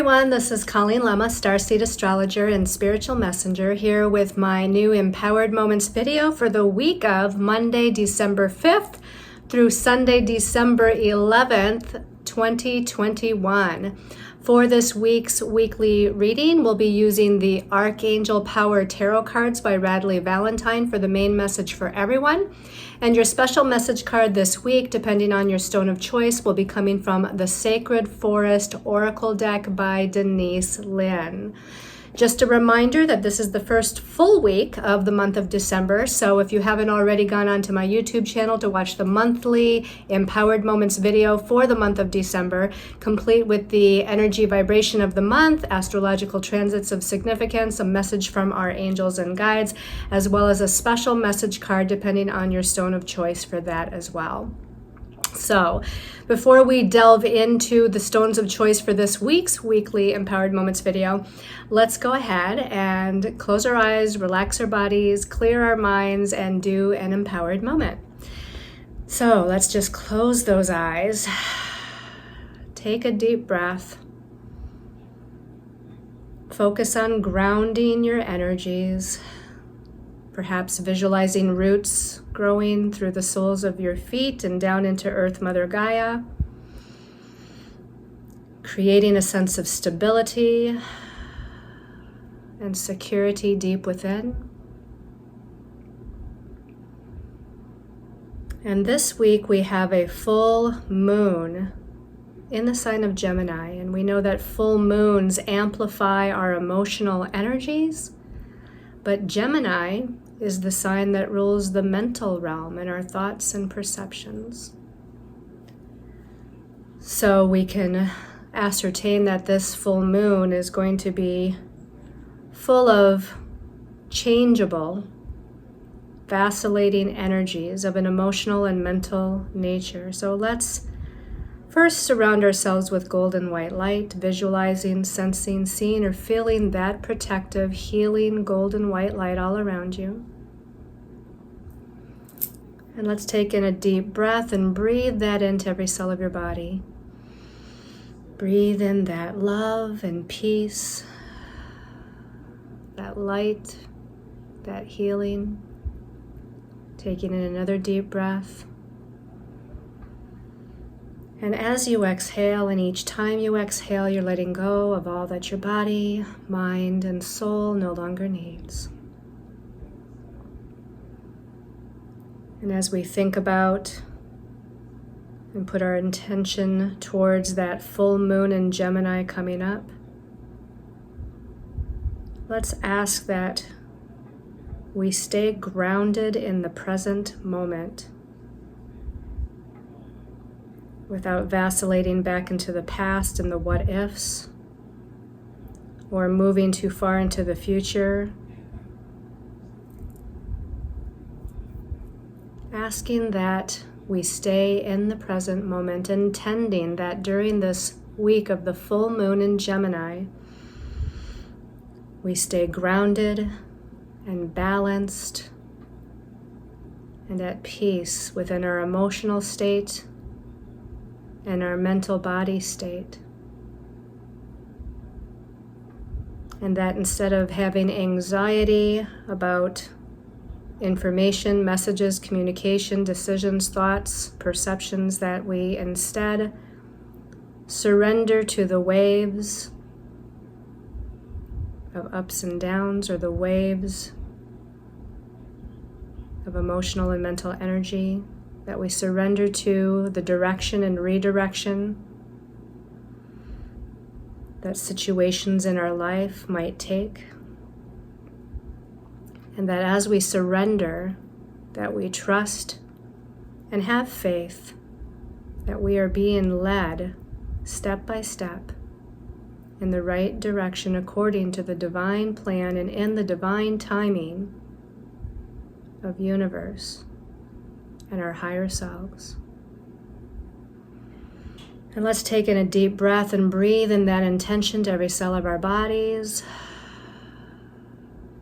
everyone, this is Colleen Lemma, Starseed Astrologer and Spiritual Messenger, here with my new Empowered Moments video for the week of Monday, December 5th through Sunday, December 11th, 2021. For this week's weekly reading, we'll be using the Archangel Power Tarot cards by Radley Valentine for the main message for everyone. And your special message card this week, depending on your stone of choice, will be coming from the Sacred Forest Oracle deck by Denise Lynn. Just a reminder that this is the first full week of the month of December, so if you haven't already gone onto my YouTube channel to watch the monthly Empowered Moments video for the month of December, complete with the energy vibration of the month, astrological transits of significance, a message from our angels and guides, as well as a special message card depending on your stone of choice for that as well. So, before we delve into the stones of choice for this week's weekly Empowered Moments video, let's go ahead and close our eyes, relax our bodies, clear our minds, and do an empowered moment. So, let's just close those eyes. Take a deep breath. Focus on grounding your energies. Perhaps visualizing roots growing through the soles of your feet and down into Earth Mother Gaia, creating a sense of stability and security deep within. And this week we have a full moon in the sign of Gemini, and we know that full moons amplify our emotional energies, but Gemini is the sign that rules the mental realm and our thoughts and perceptions. So we can ascertain that this full moon is going to be full of changeable, vacillating energies of an emotional and mental nature. So let's first surround ourselves with golden white light, visualizing, sensing, seeing, or feeling that protective, healing golden white light all around you. And let's take in a deep breath and breathe that into every cell of your body. Breathe in that love and peace, that light, that healing. Taking in another deep breath. And as you exhale, and each time you exhale, you're letting go of all that your body, mind, and soul no longer needs. And as we think about and put our intention towards that full moon in Gemini coming up, let's ask that we stay grounded in the present moment, without vacillating back into the past and the what ifs, or moving too far into the future. Asking that we stay in the present moment, intending that during this week of the full moon in Gemini, we stay grounded and balanced and at peace within our emotional state and our mental body state. And that instead of having anxiety about information, messages, communication, decisions, thoughts, perceptions, that we instead surrender to the waves of ups and downs, or the waves of emotional and mental energy, that we surrender to the direction and redirection that situations in our life might take. And that as we surrender, that we trust and have faith that we are being led step by step in the right direction according to the divine plan and in the divine timing of universe and our higher selves. And let's take in a deep breath and breathe in that intention to every cell of our bodies.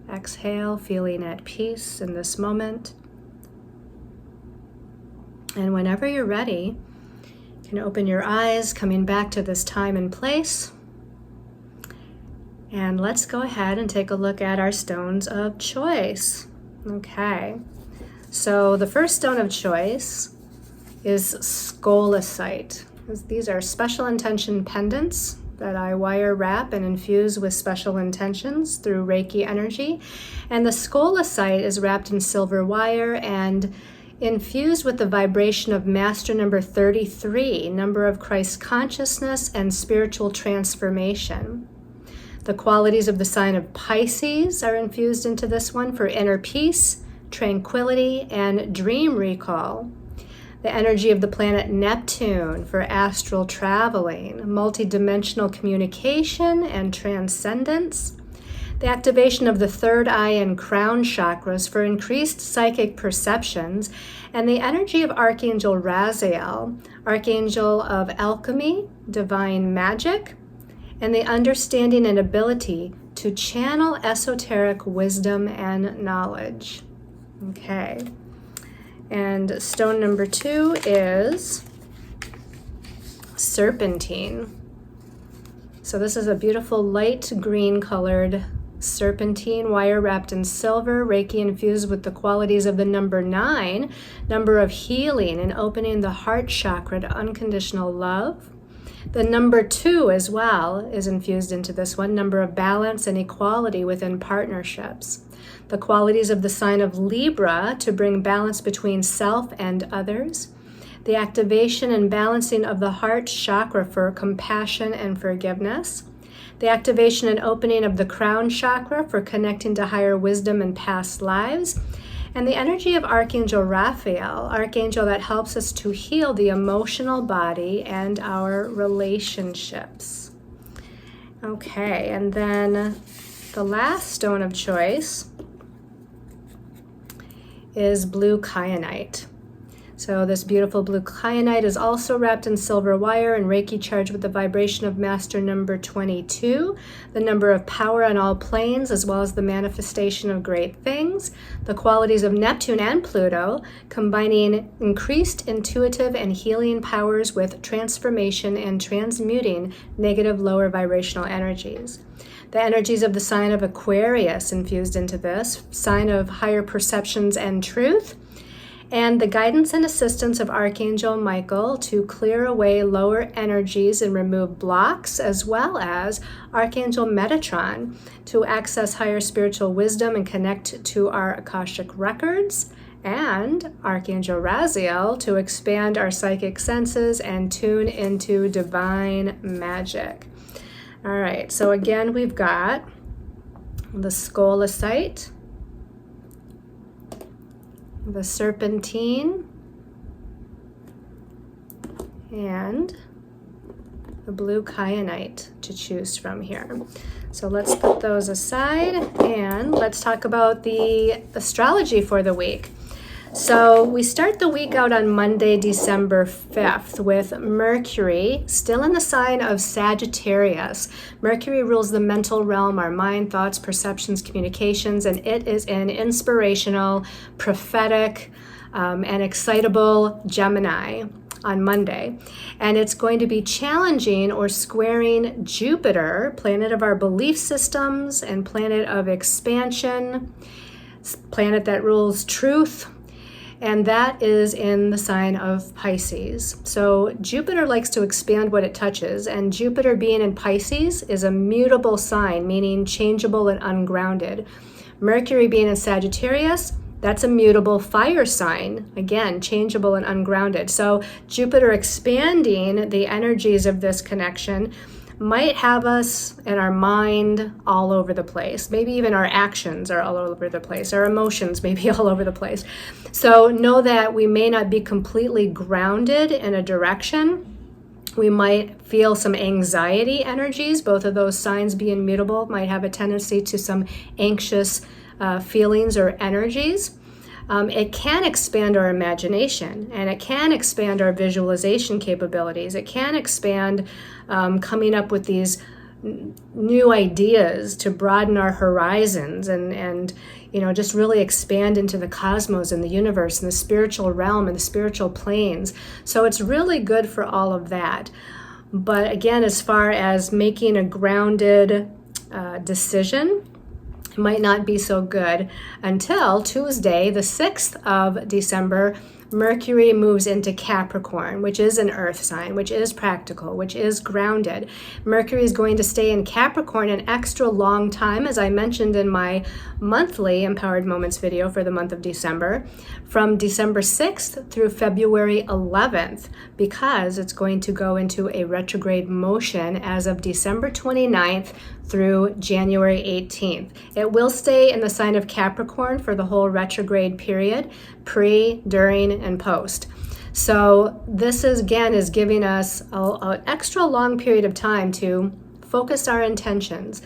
Exhale, feeling at peace in this moment. And whenever you're ready, you can open your eyes, coming back to this time and place. And let's go ahead and take a look at our stones of choice. Okay, so the first stone of choice is scolecite. These are special intention pendants that I wire wrap and infuse with special intentions through Reiki energy. And the scolecite is wrapped in silver wire and infused with the vibration of master number 33, number of Christ consciousness and spiritual transformation. The qualities of the sign of Pisces are infused into this one for inner peace, tranquility, and dream recall. The energy of the planet Neptune for astral traveling, multidimensional communication, and transcendence. The activation of the third eye and crown chakras for increased psychic perceptions, and the energy of Archangel Raziel, Archangel of alchemy, divine magic, and the understanding and ability to channel esoteric wisdom and knowledge. Okay. And stone number 2 is serpentine. So this is a beautiful light green colored serpentine wire wrapped in silver, Reiki infused with the qualities of the number 9, number of healing and opening the heart chakra to unconditional love. The number 2 as well is infused into this one, number of balance and equality within partnerships. The qualities of the sign of Libra to bring balance between self and others. The activation and balancing of the heart chakra for compassion and forgiveness. The activation and opening of the crown chakra for connecting to higher wisdom and past lives. And the energy of Archangel Raphael, archangel that helps us to heal the emotional body and our relationships. Okay, and then the last stone of choice is blue kyanite. So this beautiful blue kyanite is also wrapped in silver wire and Reiki charged with the vibration of master number 22, the number of power on all planes, as well as the manifestation of great things, the qualities of Neptune and Pluto, combining increased intuitive and healing powers with transformation and transmuting negative lower vibrational energies. The energies of the sign of Aquarius infused into this, sign of higher perceptions and truth, and the guidance and assistance of Archangel Michael to clear away lower energies and remove blocks, as well as Archangel Metatron to access higher spiritual wisdom and connect to our Akashic records, and Archangel Raziel to expand our psychic senses and tune into divine magic. All right, so again, we've got the scolecite, the serpentine, and the blue kyanite to choose from here. So let's put those aside and let's talk about the astrology for the week. So we start the week out on Monday, December 5th with Mercury still in the sign of Sagittarius. Mercury rules the mental realm, our mind, thoughts, perceptions, communications, and it is in inspirational, prophetic, and excitable Gemini on Monday. And it's going to be challenging or squaring Jupiter, planet of our belief systems and planet of expansion, planet that rules truth, and that is in the sign of Pisces. So Jupiter likes to expand what it touches, and Jupiter being in Pisces is a mutable sign, meaning changeable and ungrounded. Mercury being in Sagittarius, that's a mutable fire sign, again, changeable and ungrounded. So Jupiter expanding the energies of this connection might have us and our mind all over the place. Maybe even our actions are all over the place. Our emotions may be all over the place. So know that we may not be completely grounded in a direction. We might feel some anxiety energies. Both of those signs being mutable might have a tendency to some anxious feelings or energies. It can expand our imagination, and it can expand our visualization capabilities. It can expand coming up with these new ideas to broaden our horizons and just really expand into the cosmos and the universe and the spiritual realm and the spiritual planes. So it's really good for all of that. But again, as far as making a grounded decision. It might not be so good until Tuesday, the 6th of December. Mercury moves into Capricorn, which is an earth sign, which is practical, which is grounded. Mercury is going to stay in Capricorn an extra long time, as I mentioned in my monthly Empowered Moments video for the month of December, from December 6th through February 11th, because it's going to go into a retrograde motion as of December 29th through January 18th. It will stay in the sign of Capricorn for the whole retrograde period, pre, during, and post. So this is giving us an extra long period of time to focus our intentions,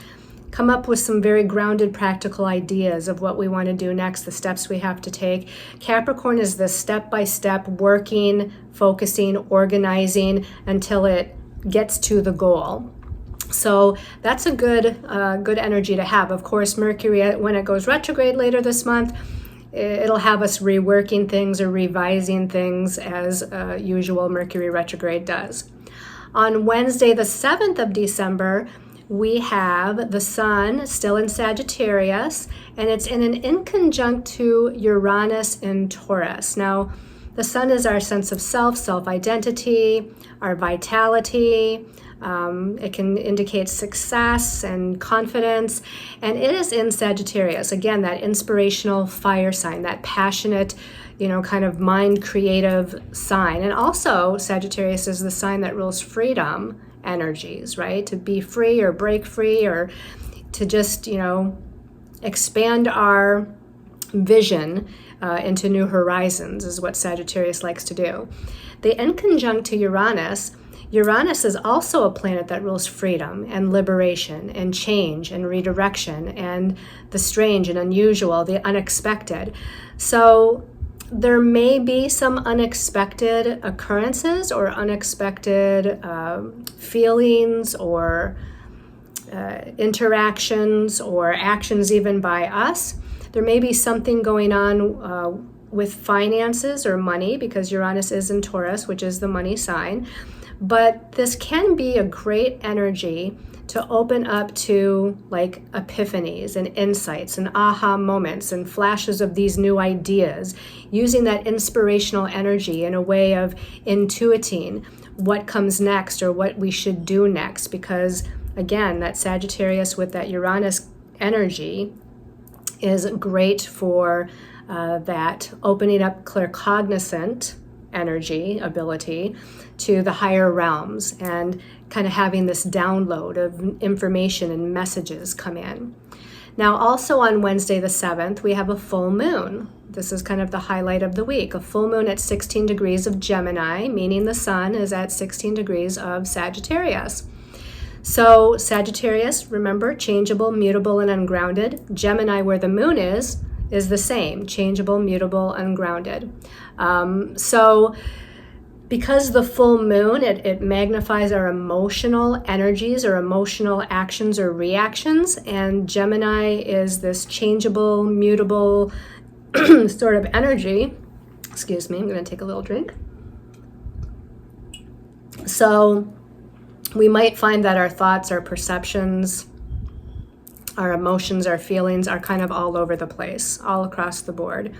come up with some very grounded, practical ideas of what we want to do next, the steps we have to take. Capricorn is the step-by-step working, focusing, organizing until it gets to the goal. So that's a good energy to have. Of course, Mercury, when it goes retrograde later this month, it'll have us reworking things or revising things as usual Mercury retrograde does. On Wednesday, the 7th of December, we have the Sun still in Sagittarius, and it's in an inconjunct to Uranus in Taurus. Now, the Sun is our sense of self, self-identity, our vitality. It can indicate success and confidence, and it is in Sagittarius. Again, that inspirational fire sign, that passionate, kind of mind creative sign. And also Sagittarius is the sign that rules freedom energies, right? To be free or break free, or to just, expand our vision into new horizons is what Sagittarius likes to do. The inconjunct to Uranus is also a planet that rules freedom and liberation and change and redirection and the strange and unusual, the unexpected. So there may be some unexpected occurrences or unexpected feelings or interactions or actions even by us. There may be something going on with finances or money, because Uranus is in Taurus, which is the money sign. But this can be a great energy to open up to like epiphanies and insights and aha moments and flashes of these new ideas, using that inspirational energy in a way of intuiting what comes next or what we should do next. Because again, that Sagittarius with that Uranus energy is great for that opening up claircognizant energy ability to the higher realms and kind of having this download of information and messages come in. Now, also on Wednesday the 7th, we have a full moon. This is kind of the highlight of the week. A full moon at 16 degrees of Gemini, meaning the sun is at 16 degrees of Sagittarius. So Sagittarius, remember, changeable, mutable, and ungrounded. Gemini, where the moon is the same, changeable, mutable, ungrounded. So because the full moon, it magnifies our emotional energies or emotional actions or reactions, and Gemini is this changeable, mutable sort of energy. Excuse me, I'm going to take a little drink. So we might find that our thoughts, our perceptions, our emotions, our feelings are kind of all over the place, all across the board.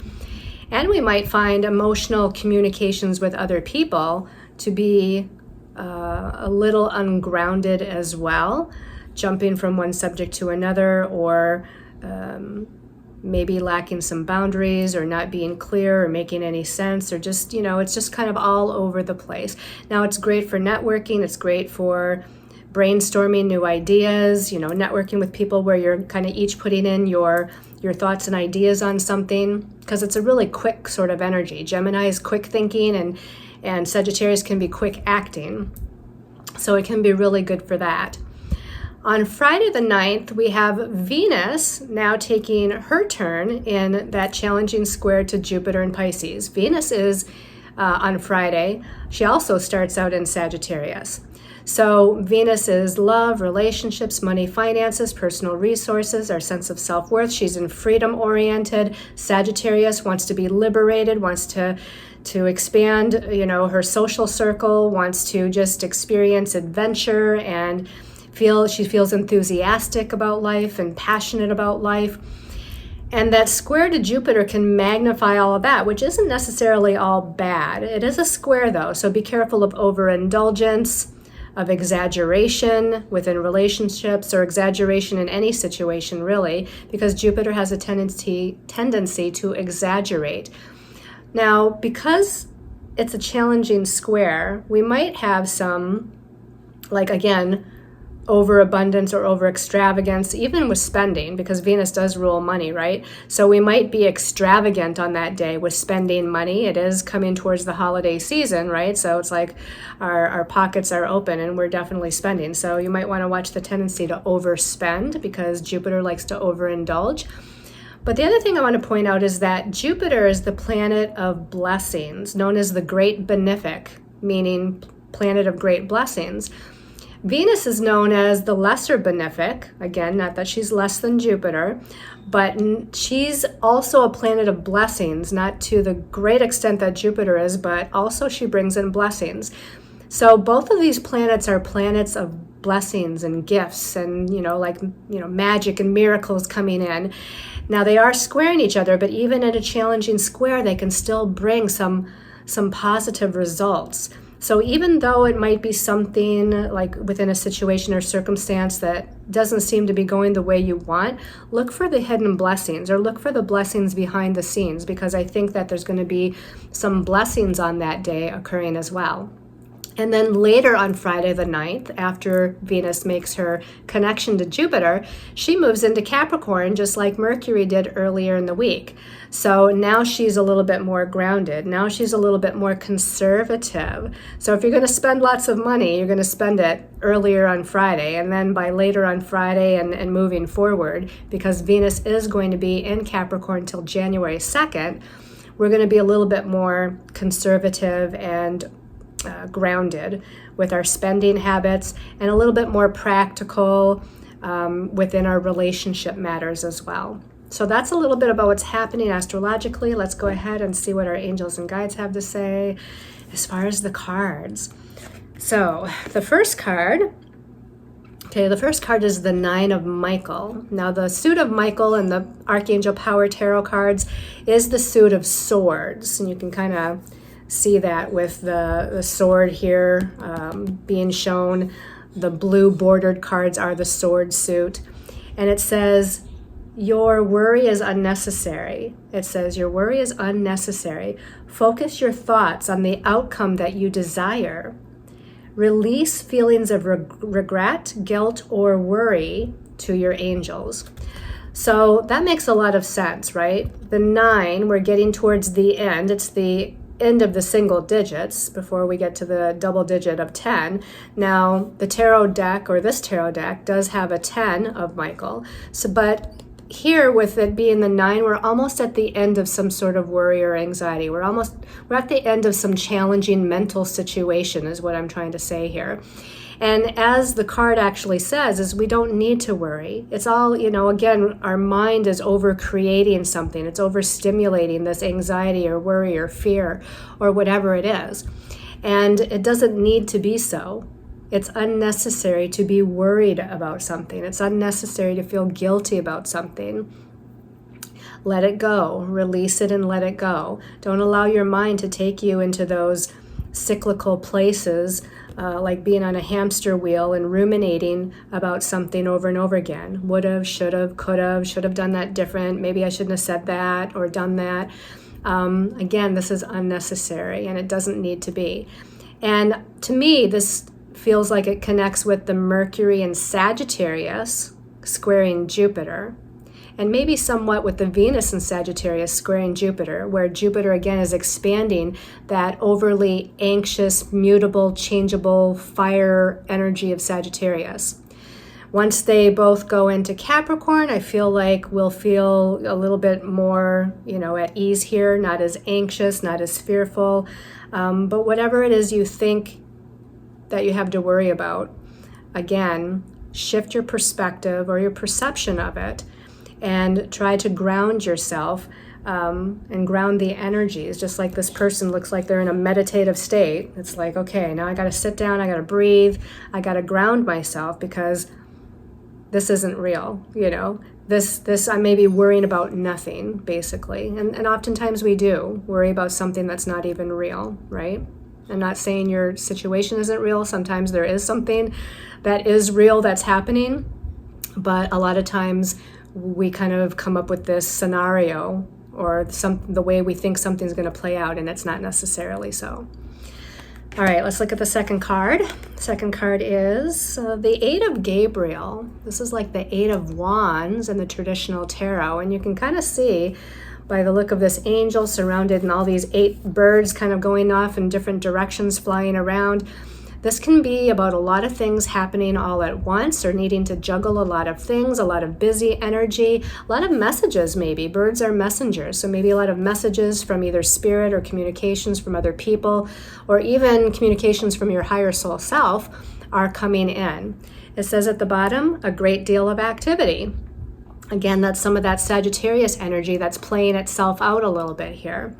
And we might find emotional communications with other people to be a little ungrounded as well, jumping from one subject to another, or maybe lacking some boundaries or not being clear or making any sense, or just, it's just kind of all over the place. Now, it's great for networking. It's great for brainstorming new ideas, networking with people where you're kind of each putting in your thoughts and ideas on something, because it's a really quick sort of energy. Gemini is quick thinking, and Sagittarius can be quick acting. So it can be really good for that. On Friday the 9th, we have Venus now taking her turn in that challenging square to Jupiter in Pisces. Venus is on Friday. She also starts out in Sagittarius. So Venus is love, relationships, money, finances, personal resources, our sense of self-worth. She's in freedom-oriented. Sagittarius wants to be liberated, wants to expand, her social circle, wants to just experience adventure and She feels enthusiastic about life and passionate about life. And that square to Jupiter can magnify all of that, which isn't necessarily all bad. It is a square though, so be careful of overindulgence, of exaggeration within relationships, or exaggeration in any situation really, because Jupiter has a tendency to exaggerate. Now, because it's a challenging square, we might have some, like again, overabundance or over extravagance, even with spending, because Venus does rule money, right? So we might be extravagant on that day with spending money. It is coming towards the holiday season, right? So it's like our pockets are open and we're definitely spending. So you might want to watch the tendency to overspend, because Jupiter likes to overindulge. But the other thing I want to point out is that Jupiter is the planet of blessings, known as the Great Benefic, meaning planet of great blessings. Venus is known as the Lesser Benefic, again, not that she's less than Jupiter, but she's also a planet of blessings, not to the great extent that Jupiter is, but also she brings in blessings. So both of these planets are planets of blessings and gifts and, magic and miracles coming in. Now they are squaring each other, but even in a challenging square, they can still bring some positive results. So even though it might be something like within a situation or circumstance that doesn't seem to be going the way you want, look for the hidden blessings, or look for the blessings behind the scenes, because I think that there's going to be some blessings on that day occurring as well. And then later on Friday the 9th, after Venus makes her connection to Jupiter, she moves into Capricorn just like Mercury did earlier in the week. So now she's a little bit more grounded. Now she's a little bit more conservative. So if you're going to spend lots of money, you're going to spend it earlier on Friday, and then by later on Friday and moving forward, because Venus is going to be in Capricorn till January 2nd, we're going to be a little bit more conservative and grounded with our spending habits, and a little bit more practical within our relationship matters as well. So that's a little bit about what's happening astrologically. Let's go ahead and see what our angels and guides have to say as far as the cards. So the first card is the Nine of Michael. Now the suit of Michael in the Archangel Power Tarot cards is the suit of swords, and you can kind of see that with the sword here being shown. The blue bordered cards are the sword suit. And it says, your worry is unnecessary. It says, your worry is unnecessary. Focus your thoughts on the outcome that you desire. Release feelings of regret, guilt, or worry to your angels. So that makes a lot of sense, right? The 9, we're getting towards the end. It's the end of the single digits before we get to the double digit of 10. Now, the tarot deck, or this tarot deck, does have a 10 of Michael. But here, with it being the 9, we're almost at the end of some sort of worry or anxiety. We're at the end of some challenging mental situation, is what I'm trying to say here. And as the card actually says, is we don't need to worry. It's all, again, our mind is over creating something. It's overstimulating this anxiety or worry or fear or whatever it is. And it doesn't need to be so. It's unnecessary to be worried about something. It's unnecessary to feel guilty about something. Let it go. Release it and let it go. Don't allow your mind to take you into those cyclical places, like being on a hamster wheel and ruminating about something over and over again. Would have, should have, could have done that different. Maybe I shouldn't have said that or done that. Again, this is unnecessary and it doesn't need to be. And to me, this feels like it connects with the Mercury and Sagittarius squaring Jupiter, and maybe somewhat with the Venus and Sagittarius squaring Jupiter, where Jupiter again is expanding that overly anxious, mutable, changeable fire energy of Sagittarius. Once they both go into Capricorn, I feel like we'll feel a little bit more, at ease here, not as anxious, not as fearful. But whatever it is you think that you have to worry about, again, shift your perspective or your perception of it and try to ground yourself and ground the energies. Just like this person looks like they're in a meditative state. It's like, okay, now I got to sit down, I got to breathe, I got to ground myself, because this isn't real, you know. This I may be worrying about nothing, basically. And oftentimes we do worry about something that's not even real, right? I'm not saying your situation isn't real. Sometimes there is something that is real that's happening, but a lot of times we kind of come up with this scenario or the way we think something's going to play out, and it's not necessarily so. All right, let's look at the second card. Second card is the Eight of Gabriel. This is like the Eight of Wands in the traditional tarot, and you can kind of see by the look of this angel surrounded in all these 8 birds kind of going off in different directions, flying around. This can be about a lot of things happening all at once, or needing to juggle a lot of things, a lot of busy energy, a lot of messages maybe. Birds are messengers, so maybe a lot of messages from either spirit or communications from other people, or even communications from your higher soul self are coming in. It says at the bottom, a great deal of activity. Again, that's some of that Sagittarius energy that's playing itself out a little bit here.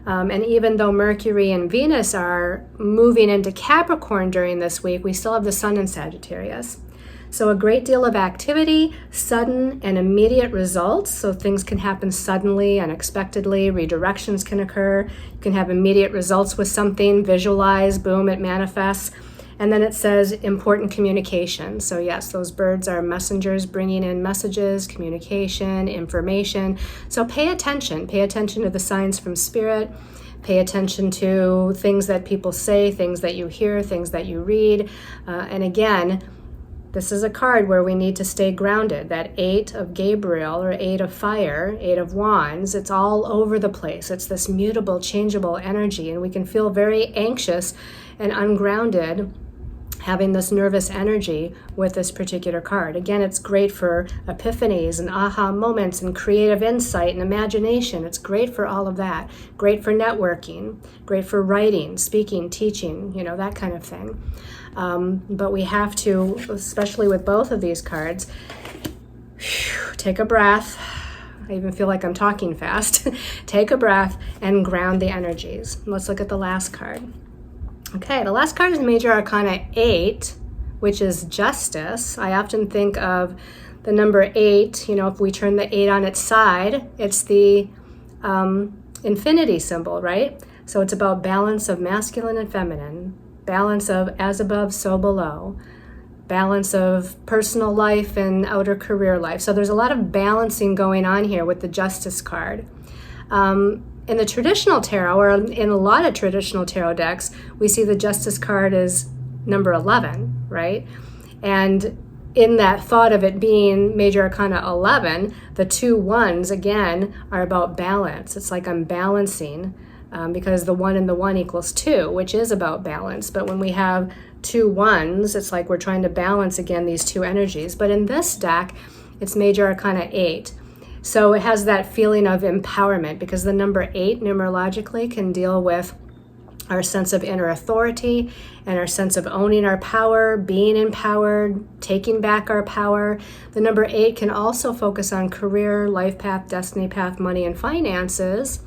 And even though Mercury and Venus are moving into Capricorn during this week, we still have the Sun in Sagittarius. So a great deal of activity, sudden and immediate results. So things can happen suddenly, unexpectedly, redirections can occur. You can have immediate results with something, visualize, boom, it manifests. And then it says important communication. So yes, those birds are messengers bringing in messages, communication, information. So pay attention to the signs from spirit. Pay attention to things that people say, things that you hear, things that you read. And again, this is a card where we need to stay grounded. That 8 of Gabriel, or 8 of fire, 8 of wands, it's all over the place. It's this mutable, changeable energy, and we can feel very anxious and ungrounded having this nervous energy with this particular card. Again, it's great for epiphanies and aha moments and creative insight and imagination. It's great for all of that. Great for networking, great for writing, speaking, teaching, you know, that kind of thing. But we have to, especially with both of these cards, take a breath. I even feel like I'm talking fast. Take a breath and ground the energies. Let's look at the last card. Okay, the last card is Major Arcana 8, which is justice. I often think of the number 8, you know, if we turn the 8 on its side, it's the infinity symbol, right? So it's about balance of masculine and feminine, balance of as above, so below, balance of personal life and outer career life. So there's a lot of balancing going on here with the justice card. In the traditional tarot, or in a lot of traditional tarot decks, we see the justice card as number 11, right? And in that thought of it being Major Arcana 11, the 2 ones, again, are about balance. It's like I'm balancing, because the 1 and the 1 equals 2, which is about balance. But when we have 2 ones, it's like we're trying to balance, again, these 2 energies. But in this deck, it's Major Arcana 8. So it has that feeling of empowerment, because the number 8 numerologically can deal with our sense of inner authority and our sense of owning our power, being empowered, taking back our power. The number 8 can also focus on career, life path, destiny path, money, and finances,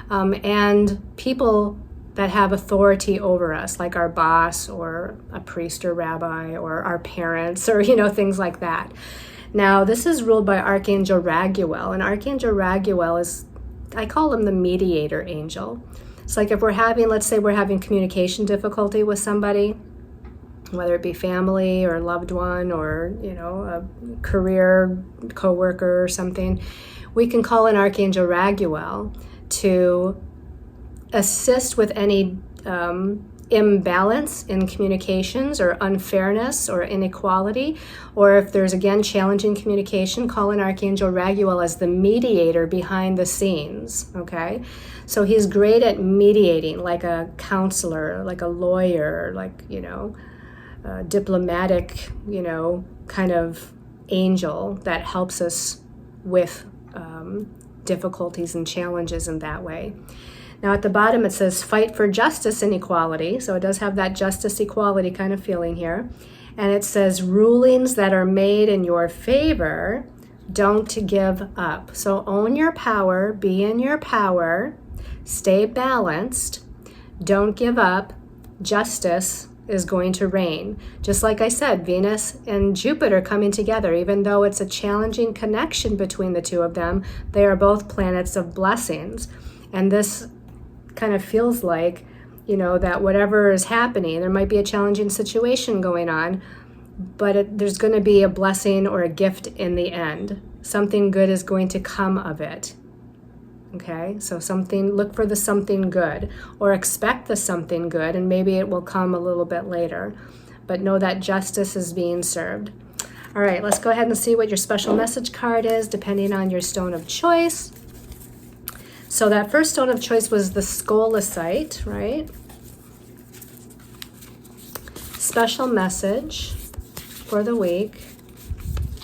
and people that have authority over us, like our boss or a priest or rabbi or our parents, or, you know, things like that. Now, this is ruled by Archangel Raguel, and Archangel Raguel is, I call him the mediator angel. It's like if we're having, let's say we're having communication difficulty with somebody, whether it be family or loved one or, you know, a career coworker or something, we can call in Archangel Raguel to assist with any imbalance in communications or unfairness or inequality, or if there's, again, challenging communication, call in Archangel Raguel as the mediator behind the scenes, okay? So he's great at mediating, like a counselor, like a lawyer, like, you know, a diplomatic, you know, kind of angel that helps us with difficulties and challenges in that way. Now at the bottom it says fight for justice and equality. So it does have that justice equality kind of feeling here. And it says rulings that are made in your favor Don't give up. So own your power, be in your power, stay balanced, don't give up. Justice is going to reign. Just like I said, Venus and Jupiter coming together, even though it's a challenging connection between the two of them, they are both planets of blessings. And this kind of feels like, that whatever is happening, there might be a challenging situation going on, but there's going to be a blessing or a gift in the end. Something good is going to come of it. Okay, so look for the something good, or expect the something good, and maybe it will come a little bit later. But know that justice is being served. All right, let's go ahead and see what your special message card is, depending on your stone of choice. So that first stone of choice was the scolecite, right? Special message for the week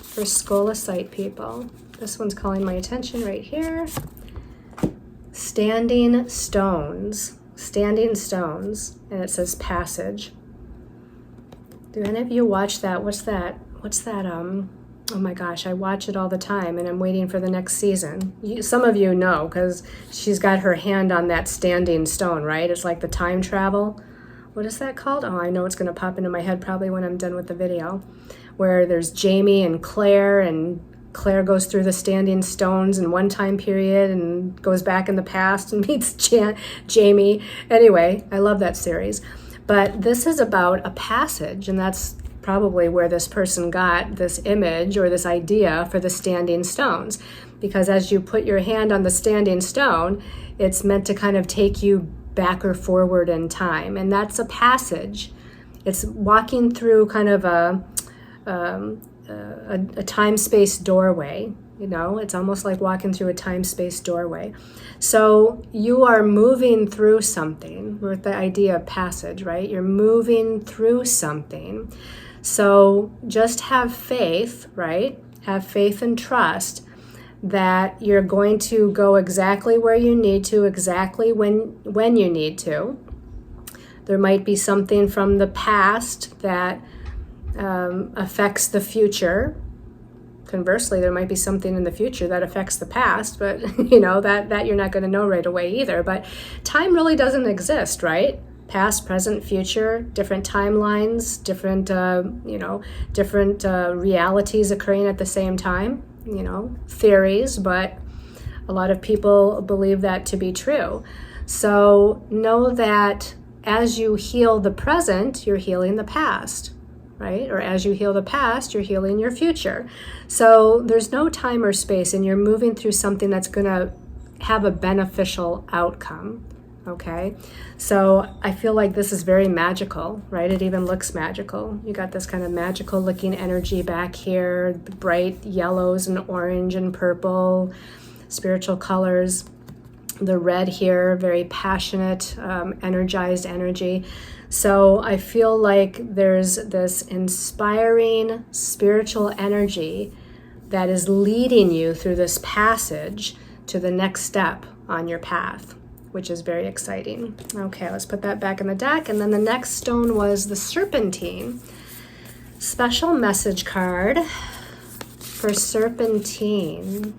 for scolecite people. This one's calling my attention right here. Standing stones, and it says passage. Do any of you watch that? What's that? Oh my gosh, I watch it all the time, and I'm waiting for the next season. Some of you know, because she's got her hand on that standing stone, right? It's like the time travel. What is that called? Oh, I know it's going to pop into my head probably when I'm done with the video, where there's Jamie and Claire goes through the standing stones in one time period and goes back in the past and meets Jamie. Anyway, I love that series. But this is about a passage, and that's probably where this person got this image or this idea for the standing stones. Because as you put your hand on the standing stone, it's meant to kind of take you back or forward in time. And that's a passage. It's walking through kind of a time-space doorway. It's almost like walking through a time-space doorway. So you are moving through something with the idea of passage, right? You're moving through something. So just have faith, right? Have faith and trust that you're going to go exactly where you need to, exactly when you need to. There might be something from the past that affects the future. Conversely, there might be something in the future that affects the past, but that you're not going to know right away either. But time really doesn't exist, right? Past, present, future, different timelines, different realities occurring at the same time. Theories, but a lot of people believe that to be true. So know that as you heal the present, you're healing the past. Right? Or as you heal the past, you're healing your future. So there's no time or space, and you're moving through something that's going to have a beneficial outcome. Okay? So I feel like this is very magical, right? It even looks magical. You got this kind of magical looking energy back here, bright yellows and orange and purple, spiritual colors. The red here, very passionate, energized energy. So I feel like there's this inspiring spiritual energy that is leading you through this passage to the next step on your path, which is very exciting. Okay, let's put that back in the deck. And then the next stone was the serpentine. Special message card for serpentine.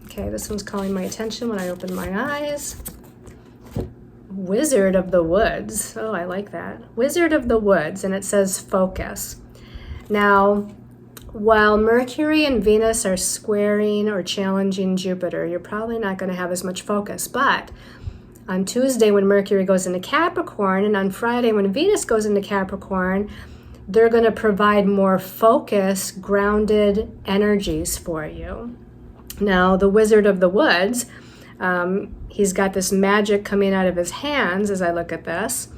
Okay, this one's calling my attention when I open my eyes. Wizard of the Woods. Oh, I like that. Wizard of the Woods, and it says focus. Now, while Mercury and Venus are squaring or challenging Jupiter, you're probably not going to have as much focus. But on Tuesday, when Mercury goes into Capricorn, and on Friday, when Venus goes into Capricorn, they're going to provide more focus, grounded energies for you. Now, the Wizard of the Woods, he's got this magic coming out of his hands as I look at this.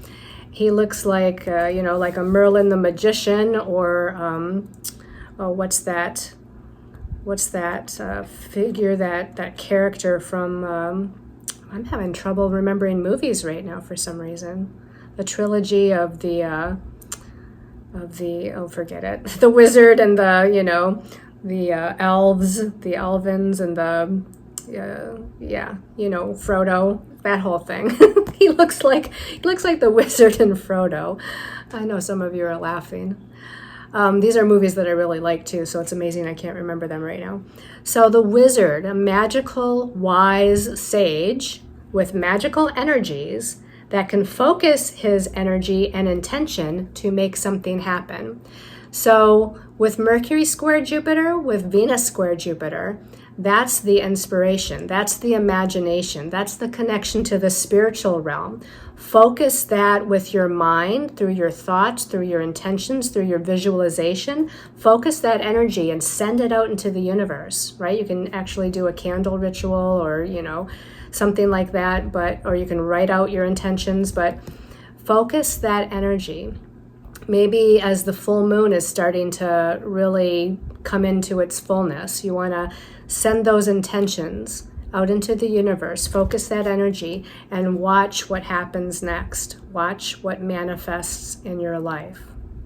He looks like, like a Merlin the Magician, or, what's that figure, that character from, I'm having trouble remembering movies right now for some reason. The trilogy of the forget it. The wizard and the elves, the elvins, and Frodo, that whole thing. he looks like the wizard and Frodo. I know some of you are laughing. These are movies that I really like too, so it's amazing I can't remember them right now. So the wizard, a magical, wise sage with magical energies that can focus his energy and intention to make something happen. So with Mercury square Jupiter, with Venus square Jupiter, that's the inspiration, that's the imagination, that's the connection to the spiritual realm. Focus that with your mind, through your thoughts, through your intentions, through your visualization. Focus that energy and send it out into the universe, right? You can actually do a candle ritual or, something like that, or you can write out your intentions, but focus that energy. Maybe as the full moon is starting to really come into its fullness, you want to send those intentions out into the universe, focus that energy, and watch what happens next. Watch what manifests in your life.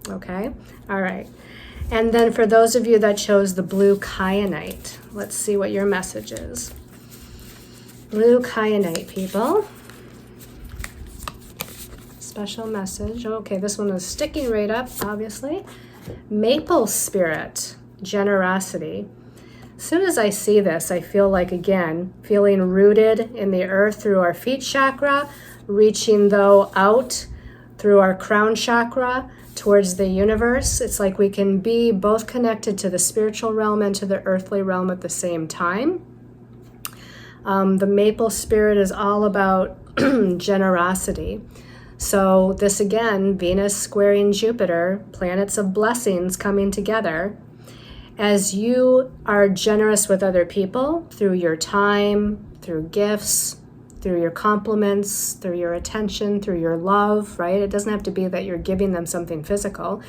Okay? All right. And then for those of you that chose the blue kyanite, let's see what your message is. Blue kyanite, people. Special message. Okay, this one is sticking right up, obviously. Maple spirit, generosity. As soon as I see this, I feel like, again, feeling rooted in the earth through our feet chakra, reaching, though, out through our crown chakra towards the universe. It's like we can be both connected to the spiritual realm and to the earthly realm at the same time. The maple spirit is all about generosity. So this, again, Venus squaring Jupiter, planets of blessings coming together. As you are generous with other people through your time, through gifts, through your compliments, through your attention, through your love, right? It doesn't have to be that you're giving them something physical.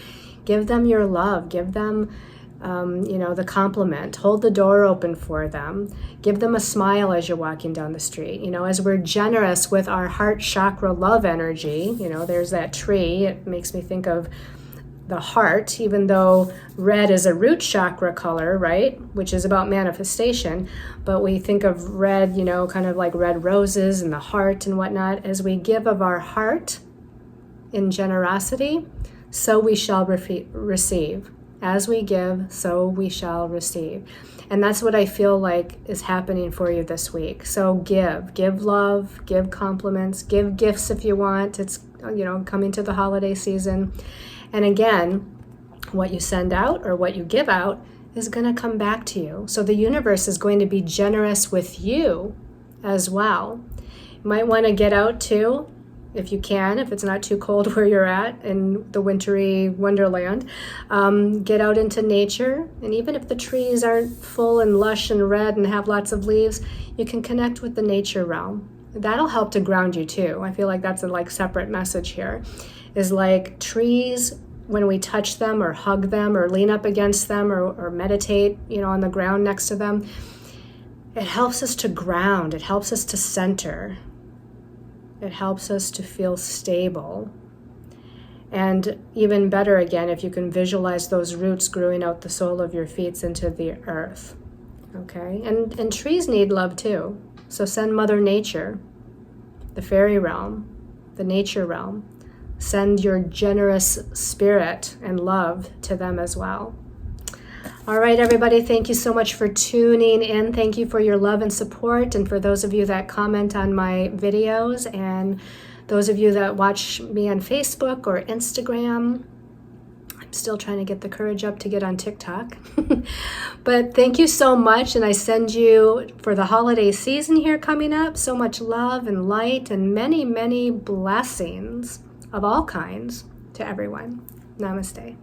Give them your love. Give them, the compliment. Hold the door open for them. Give them a smile as you're walking down the street. As we're generous with our heart chakra love energy, there's that tree. It makes me think of the heart, even though red is a root chakra color, right? Which is about manifestation. But we think of red, kind of like red roses and the heart and whatnot. As we give of our heart in generosity, so we shall receive. As we give, so we shall receive. And that's what I feel like is happening for you this week. So give love, give compliments, give gifts if you want. It's, coming to the holiday season. And again, what you send out or what you give out is going to come back to you. So the universe is going to be generous with you as well. You might want to get out too, if you can, if it's not too cold where you're at in the wintry wonderland. Get out into nature. And even if the trees aren't full and lush and red and have lots of leaves, you can connect with the nature realm. That'll help to ground you too. I feel like that's a separate message here. Is like trees, when we touch them or hug them or lean up against them or meditate, on the ground next to them, it helps us to ground. It helps us to center. It helps us to feel stable. And even better, again, if you can visualize those roots growing out the sole of your feet into the earth. Okay? And trees need love too. So send Mother Nature, the fairy realm, the nature realm. Send your generous spirit and love to them as well. All right, everybody, thank you so much for tuning in. Thank you for your love and support. And for those of you that comment on my videos and those of you that watch me on Facebook or Instagram, I'm still trying to get the courage up to get on TikTok. But thank you so much. And I send you, for the holiday season here coming up, so much love and light and many, many blessings of all kinds to everyone. Namaste.